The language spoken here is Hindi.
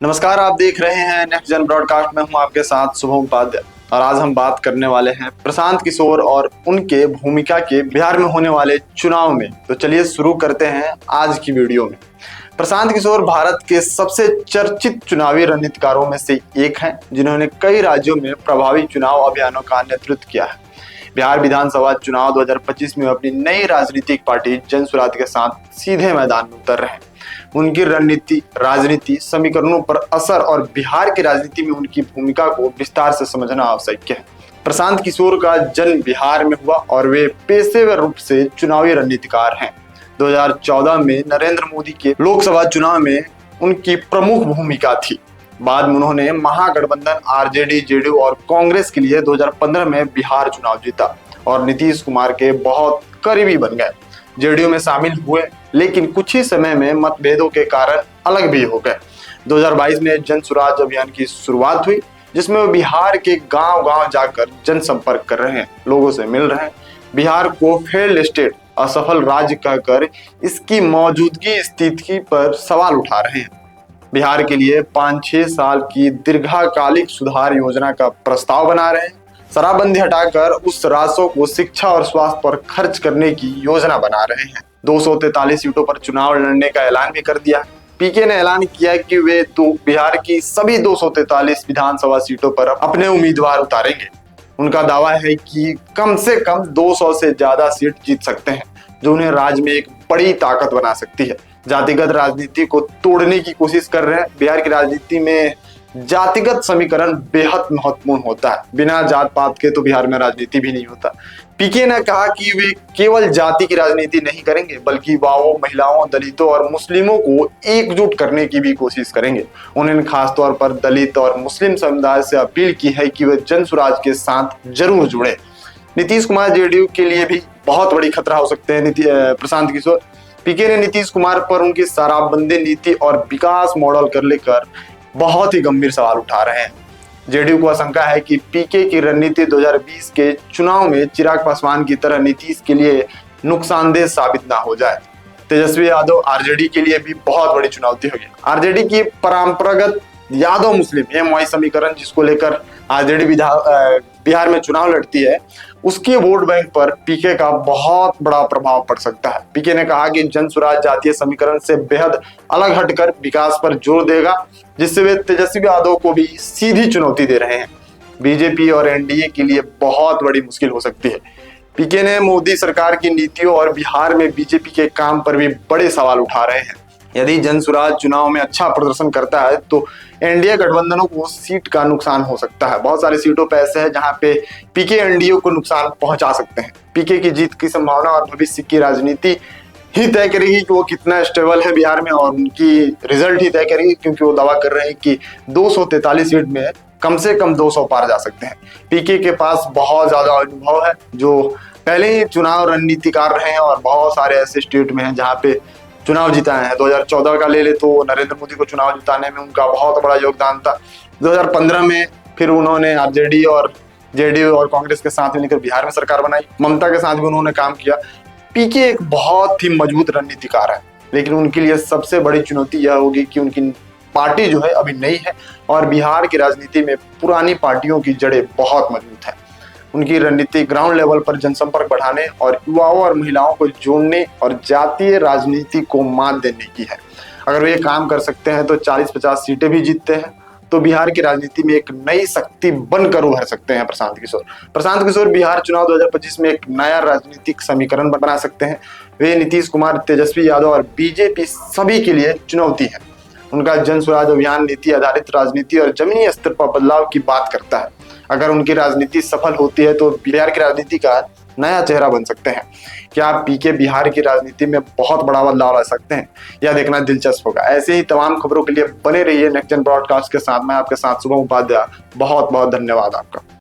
नमस्कार, आप देख रहे हैं नेक्स्ट जन ब्रॉडकास्ट में। हूं आपके साथ शुभम उपाध्याय और आज हम बात करने वाले हैं प्रशांत किशोर और उनके भूमिका के बिहार में होने वाले चुनाव में। तो चलिए शुरू करते हैं आज की वीडियो में। प्रशांत किशोर भारत के सबसे चर्चित चुनावी रणनीतिकारों में से एक हैं, जिन्होंने कई राज्यों में प्रभावी चुनाव अभियानों का नेतृत्व किया है। बिहार विधानसभा चुनाव 2025 में अपनी नई राजनीतिक पार्टी जन सुराज के साथ सीधे मैदान में उतर रहे हैं। उनकी रणनीति राजनीति समीकरणों पर असर और बिहार की राजनीति में उनकी भूमिका को विस्तार से समझना आवश्यक है। प्रशांत किशोर का जन्म बिहार में हुआ और वे पेशेवर रूप से चुनावी रणनीतिकार हैं। 2014 में नरेंद्र मोदी के लोकसभा चुनाव में उनकी प्रमुख भूमिका थी। बाद में उन्होंने महागठबंधन आरजेडी, जेडीयू और कांग्रेस के लिए 2015 में बिहार चुनाव जीता और नीतीश कुमार के बहुत करीबी बन गए। जेडीयू में शामिल हुए, लेकिन कुछ ही समय में मतभेदों के कारण अलग भी हो गए। 2022 में जन सुराज अभियान की शुरुआत हुई, जिसमें वो बिहार के गांव-गांव जाकर जनसंपर्क कर रहे हैं, लोगों से मिल रहे हैं। बिहार को फेल्ड स्टेट, असफल राज्य कहकर इसकी मौजूदगी स्थिति पर सवाल उठा रहे हैं। बिहार के लिए 5-6 साल की दीर्घकालिक सुधार योजना का प्रस्ताव बना रहे हैं। शराबबंदी हटाकर उस राशि को शिक्षा और स्वास्थ्य पर खर्च करने की योजना बना रहे हैं। 243 सीटों पर चुनाव लड़ने का ऐलान भी कर दिया। पीके ने ऐलान किया कि वे बिहार की सभी 243 विधानसभा सीटों पर अपने उम्मीदवार उतारेंगे। उनका दावा है कि कम से कम 200 से ज्यादा सीट जीत सकते हैं, जो उन्हें राज्य में एक बड़ी ताकत बना सकती है। जातिगत राजनीति को तोड़ने की कोशिश कर रहे हैं। बिहार की राजनीति में जातिगत समीकरण बेहद महत्वपूर्ण होता है। बिना जात पात के तो बिहार में राजनीति भी नहीं होता। पीके ने कहा कि वे केवल जाति की राजनीति नहीं करेंगे, बल्कि युवाओं, महिलाओं, दलितों और मुस्लिमों को एकजुट करने की भी कोशिश करेंगे। उन्होंने खासतौर पर दलित और मुस्लिम समुदाय से अपील की है कि वे जन सुराज के साथ जरूर जुड़े। नीतीश कुमार जेडीयू के लिए भी बहुत बड़ी खतरा हो सकते हैं प्रशांत किशोर। पीके ने नीतीश कुमार पर उनकी शराबबंदी नीति और विकास मॉडल कर लेकर बहुत ही गंभीर सवाल उठा रहे हैं। जेडीयू को आशंका है कि पीके की रणनीति 2020 के चुनाव में चिराग पासवान की तरह नीतीश के लिए नुकसानदेह साबित ना हो जाए। तेजस्वी यादव आरजेडी के लिए भी बहुत बड़ी चुनौती होगी। आरजेडी की परंपरागत यादव मुस्लिम एमवाई समीकरण, जिसको लेकर आरजेडी बिहार में चुनाव लड़ती है, उसके वोट बैंक पर पीके का बहुत बड़ा प्रभाव पड़ सकता है। पीके ने कहा कि जन सुराज जातीय समीकरण से बेहद अलग हटकर विकास पर जोर देगा, जिससे वे तेजस्वी यादव को भी सीधी चुनौती दे रहे हैं। बीजेपी और एनडीए के लिए बहुत बड़ी मुश्किल हो सकती है। पीके ने मोदी सरकार की नीतियों और बिहार में बीजेपी के काम पर भी बड़े सवाल उठा रहे हैं। यदि जन सुराज चुनाव में अच्छा प्रदर्शन करता है तो एनडीए गठबंधनों को सीट का नुकसान हो सकता है। बहुत सारी सीटों पर ऐसे है जहां पे पीके एनडीए को नुकसान पहुंचा सकते हैं। पीके की जीत की संभावना और भविष्य की राजनीति ही तय करेगी कि वो कितना स्टेबल है बिहार में, और उनकी रिजल्ट ही तय करेगी, क्योंकि वो दावा कर रहे हैं कि 243 सीट में कम से कम 200 पार जा सकते हैं। पीके के पास बहुत ज्यादा अनुभव है, जो पहले ही चुनाव रणनीतिकार रहे हैं और बहुत सारे ऐसे स्टेट में हैं जहाँ पे चुनाव जिताए हैं। 2014 का ले तो नरेंद्र मोदी को चुनाव जिताने में उनका बहुत बड़ा योगदान था। 2015 में फिर उन्होंने आरजेडी और जेडीयू और कांग्रेस के साथ मिलकर बिहार में सरकार बनाई। ममता के साथ भी उन्होंने काम किया। पीके एक बहुत ही मजबूत रणनीतिकार है, लेकिन उनके लिए सबसे बड़ी चुनौती यह होगी कि उनकी पार्टी जो है अभी नई है और बिहार की राजनीति में पुरानी पार्टियों की जड़ें बहुत मजबूत है। उनकी रणनीति ग्राउंड लेवल पर जनसंपर्क बढ़ाने और युवाओं और महिलाओं को जोड़ने और जातीय राजनीति को मात देने की है। अगर वे काम कर सकते हैं तो 40-50 सीटें भी जीतते हैं, तो बिहार की राजनीति में एक नई शक्ति बनकर उभर सकते हैं प्रशांत किशोर बिहार चुनाव 2025 में एक नया राजनीतिक समीकरण बना सकते हैं। वे नीतीश कुमार, तेजस्वी यादव और बीजेपी सभी के लिए चुनौती है। उनका जन सुराज अभियान नीति आधारित राजनीति और जमीनी स्तर पर बदलाव की बात करता है। अगर उनकी राजनीति सफल होती है तो बिहार की राजनीति का नया चेहरा बन सकते हैं। क्या पीके बिहार की राजनीति में बहुत बड़ा बदलाव ला सकते हैं, यह देखना दिलचस्प होगा। ऐसे ही तमाम खबरों के लिए बने रहिए नेक्स्ट जन ब्रॉडकास्ट के साथ। मैं आपके साथ शुभम उपाध्याय। बहुत बहुत धन्यवाद आपका।